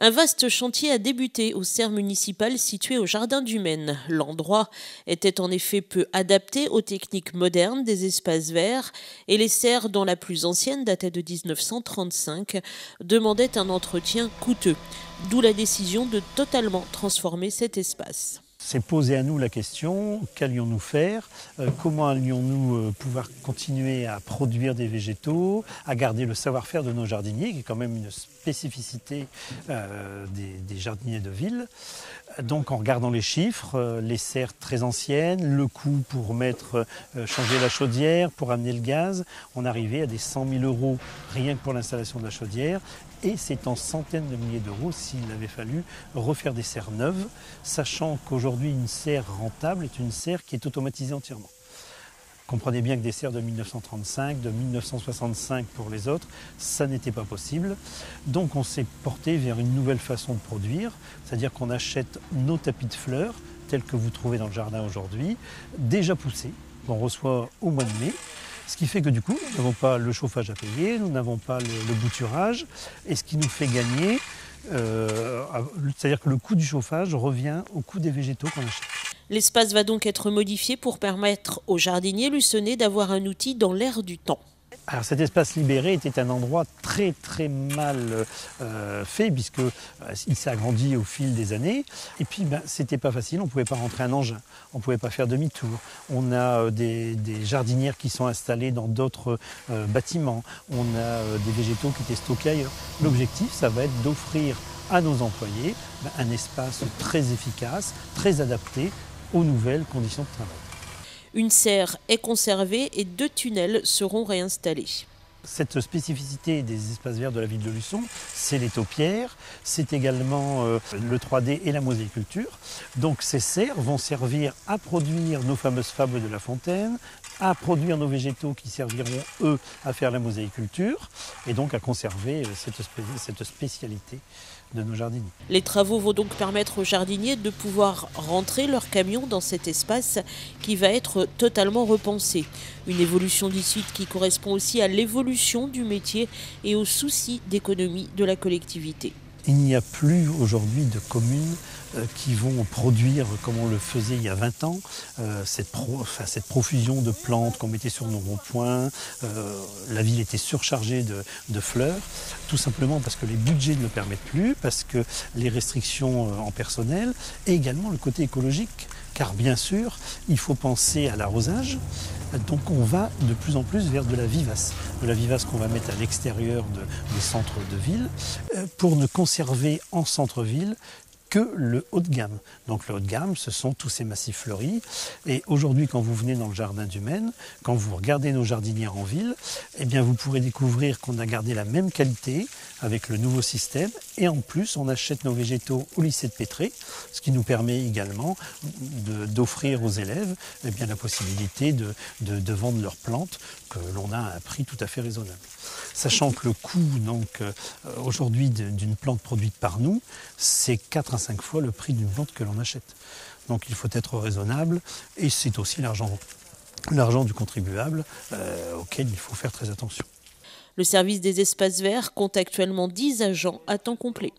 Un vaste chantier a débuté aux serres municipales situées au Jardin du Maine. L'endroit était en effet peu adapté aux techniques modernes des espaces verts et les serres, dont la plus ancienne datait de 1935, demandaient un entretien coûteux. D'où la décision de totalement transformer cet espace. C'est posé à nous la question, qu'allions-nous faire? Comment allions-nous pouvoir continuer à produire des végétaux, à garder le savoir-faire de nos jardiniers, qui est quand même une spécificité des jardiniers de ville. Donc en regardant les chiffres, les serres très anciennes, le coût pour changer la chaudière, pour amener le gaz, on arrivait à des 100 000 € rien que pour l'installation de la chaudière. Et c'est en centaines de milliers d'euros s'il avait fallu refaire des serres neuves, sachant qu'aujourd'hui une serre rentable est une serre qui est automatisée entièrement. Comprenez bien que des serres de 1935, de 1965 pour les autres, ça n'était pas possible. Donc on s'est porté vers une nouvelle façon de produire, c'est-à-dire qu'on achète nos tapis de fleurs, tels que vous trouvez dans le jardin aujourd'hui, déjà poussés, qu'on reçoit au mois de mai. Ce qui fait que du coup, nous n'avons pas le chauffage à payer, nous n'avons pas le bouturage, et ce qui nous fait gagner, c'est-à-dire que le coût du chauffage revient au coût des végétaux qu'on achète. L'espace va donc être modifié pour permettre aux jardiniers luçonnais d'avoir un outil dans l'air du temps. Alors cet espace libéré était un endroit très mal fait puisqu'il s'est agrandi au fil des années. Et puis c'était pas facile, on ne pouvait pas rentrer un engin, on ne pouvait pas faire demi-tour. On a des jardinières qui sont installées dans d'autres bâtiments, on a des végétaux qui étaient stockés ailleurs. L'objectif, ça va être d'offrir à nos employés un espace très efficace, très adapté aux nouvelles conditions de travail. Une serre est conservée et 2 tunnels seront réinstallés. Cette spécificité des espaces verts de la ville de Luçon, c'est les taupières, c'est également le 3D et la mosaïculture. Donc ces serres vont servir à produire nos fameuses fables de La Fontaine, à produire nos végétaux qui serviront, eux, à faire la mosaïculture et donc à conserver cette spécialité de nos jardiniers. Les travaux vont donc permettre aux jardiniers de pouvoir rentrer leur camion dans cet espace qui va être totalement repensé. Une évolution du site qui correspond aussi à l'évolution du métier et aux soucis d'économie de la collectivité. Il n'y a plus aujourd'hui de communes qui vont produire comme on le faisait il y a 20 ans, cette profusion de plantes qu'on mettait sur nos ronds-points. La ville était surchargée de fleurs, tout simplement parce que les budgets ne le permettent plus, parce que les restrictions en personnel et également le côté écologique. Car bien sûr, il faut penser à l'arrosage. Donc on va de plus en plus vers de la vivace qu'on va mettre à l'extérieur des centres de ville pour ne conserver en centre-ville que le haut de gamme. Donc le haut de gamme, ce sont tous ces massifs fleuris. Et aujourd'hui, quand vous venez dans le Jardin du Maine, quand vous regardez nos jardinières en ville, eh bien vous pourrez découvrir qu'on a gardé la même qualité avec le nouveau système. Et en plus, on achète nos végétaux au lycée de Pétré, ce qui nous permet également d'offrir aux élèves la possibilité de vendre leurs plantes que l'on a à un prix tout à fait raisonnable. Sachant que le coût aujourd'hui d'une plante produite par nous, c'est 4 à 5 fois le prix d'une plante que l'on achète. Donc il faut être raisonnable et c'est aussi l'argent du contribuable auquel il faut faire très attention. Le service des espaces verts compte actuellement 10 agents à temps complet.